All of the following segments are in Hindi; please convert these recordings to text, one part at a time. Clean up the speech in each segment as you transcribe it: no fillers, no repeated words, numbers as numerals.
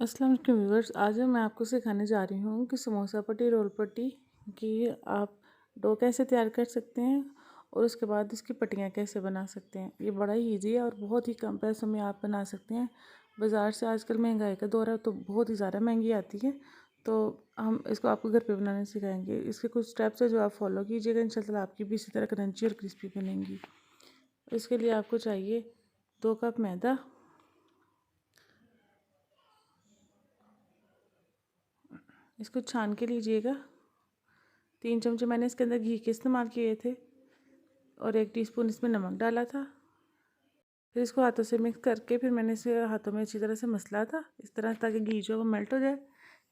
अस्सलाम वालेकुम व्यूअर्स। आज मैं आपको सिखाने जा रही हूँ कि समोसा पट्टी रोल पट्टी की आप डो कैसे तैयार कर सकते हैं और उसके बाद इसकी पट्टियाँ कैसे बना सकते हैं। ये बड़ा ही ईजी है और बहुत ही कम पैसों में आप बना सकते हैं। बाज़ार से आजकल महंगाई का दौर है तो बहुत ही ज़्यादा महंगी आती है, तो हम इसको आपको घर पर बनाना सिखाएँगे। इसके कुछ स्टेप्स है जो आप फॉलो कीजिएगा, इंशाल्लाह आपकी भी इसी तरह क्रंची और क्रिस्पी बनेंगी। इसके लिए आपको चाहिए 2 कप मैदा, इसको छान के लीजिएगा। 3 चमचे मैंने इसके अंदर घी के इस्तेमाल किए थे और 1 टीस्पून इसमें नमक डाला था। फिर इसको हाथों से मिक्स करके फिर मैंने इसे हाथों में अच्छी तरह से मसला था इस तरह, ताकि घी जो वो मेल्ट हो जाए।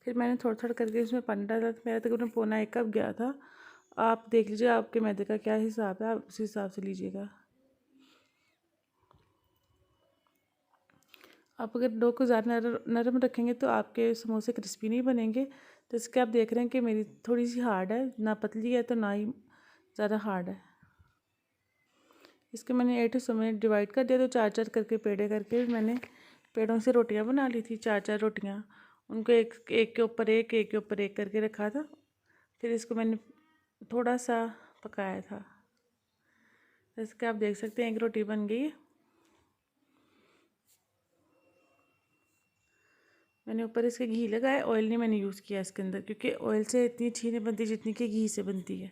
फिर मैंने थोड़ा थोड़ा करके इसमें पानी डाला था। मेरा तकरीबन पौना 1 कप गया था। आप देख लीजिए आपके मैदे का क्या हिसाब है, आप उसी हिसाब से लीजिएगा। आप अगर डो को ज़्यादा नरम रखेंगे तो आपके समोसे क्रिस्पी नहीं बनेंगे। तो इसके आप देख रहे हैं कि मेरी थोड़ी सी हार्ड है, ना पतली है तो ना ही ज़्यादा हार्ड है। इसके मैंने 8 हिस्सों में डिवाइड कर दिया, तो 4-4 करके पेड़े करके मैंने पेड़ों से रोटियां बना ली थी। 4-4 रोटियां, उनको एक एक के ऊपर एक के ऊपर एक करके रखा था। फिर इसको मैंने थोड़ा सा पकाया था। जैसे कि आप देख सकते हैं एक रोटी बन गई है। मैंने ऊपर इसके घी लगाया, ऑयल नहीं मैंने यूज़ किया इसके अंदर, क्योंकि ऑयल से इतनी अच्छी नहीं बनती जितनी कि घी से बनती है।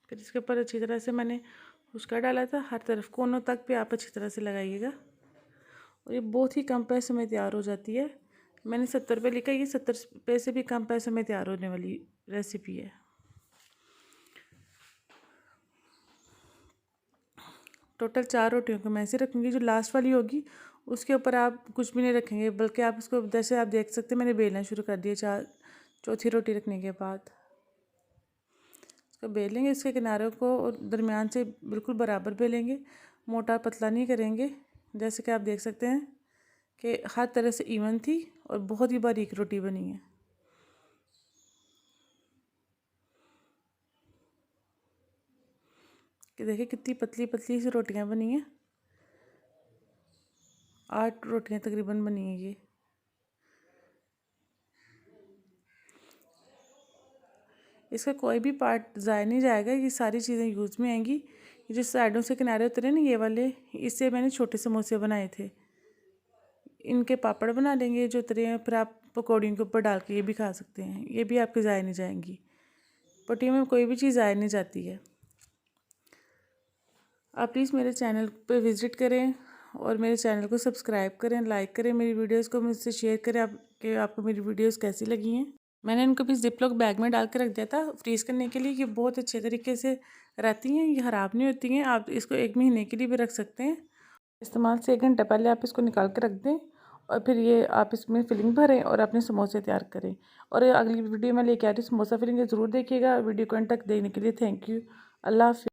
फिर इसके ऊपर अच्छी तरह से मैंने उसका डाला था, हर तरफ कोनों तक भी आप अच्छी तरह से लगाइएगा। और ये बहुत ही कम पैसों में तैयार हो जाती है। मैंने 70 रुपये लिखा, ये 70 रुपये से भी कम पैसों में तैयार होने वाली रेसिपी है। टोटल 4 रोटियों को मैं ऐसे रखूँगी। जो लास्ट वाली होगी उसके ऊपर आप कुछ भी नहीं रखेंगे, बल्कि आप इसको जैसे आप देख सकते हैं मैंने बेलना शुरू कर दिया। चौथी रोटी रखने के बाद इसको बेलेंगे, इसके किनारों को और दरमियान से बिल्कुल बराबर बेलेंगे, मोटा पतला नहीं करेंगे। जैसे कि आप देख सकते हैं कि हर तरह से इवन थी और बहुत ही बारीक रोटी बनी है। कि देखिए कितनी पतली पतली सी रोटियां बनी हैं। 8 रोटियां तकरीबन बनी है ये। इसका कोई भी पार्ट ज़ाया नहीं जाएगा, ये सारी चीज़ें यूज़ में आएंगी। ये जो साइडों से किनारे उतरे ना ये वाले, इससे मैंने छोटे समोसे बनाए थे। इनके पापड़ बना लेंगे जो उतरे हैं, फिर आप पकौड़ियों के ऊपर डाल के ये भी खा सकते हैं। ये भी आपके ज़ाया नहीं जाएंगी। पट्टियों में कोई भी चीज़ ज़ाया नहीं जाती है। आप प्लीज़ मेरे चैनल पे विज़िट करें और मेरे चैनल को सब्सक्राइब करें, लाइक करें, मेरी वीडियोस को मुझसे शेयर करें कि आपको मेरी वीडियोस कैसी लगी हैं। मैंने इनको भी जिप-लॉक बैग में डाल के रख दिया था फ्रीज़ करने के लिए। ये बहुत अच्छे तरीके से रहती हैं, ये ख़राब नहीं होती हैं। आप इसको 1 महीने के लिए भी रख सकते हैं। इस्तेमाल से 1 घंटा पहले आप इसको निकाल के रख दें और फिर ये आप इसमें फिलिंग भरें और अपने समोसे तैयार करें। और अगली वीडियो में लेके आ रही हूँ समोसा फिलिंग, ज़रूर देखिएगा। वीडियो को एंड तक देखने के लिए थैंक यू। अल्लाह हाफ़िज़।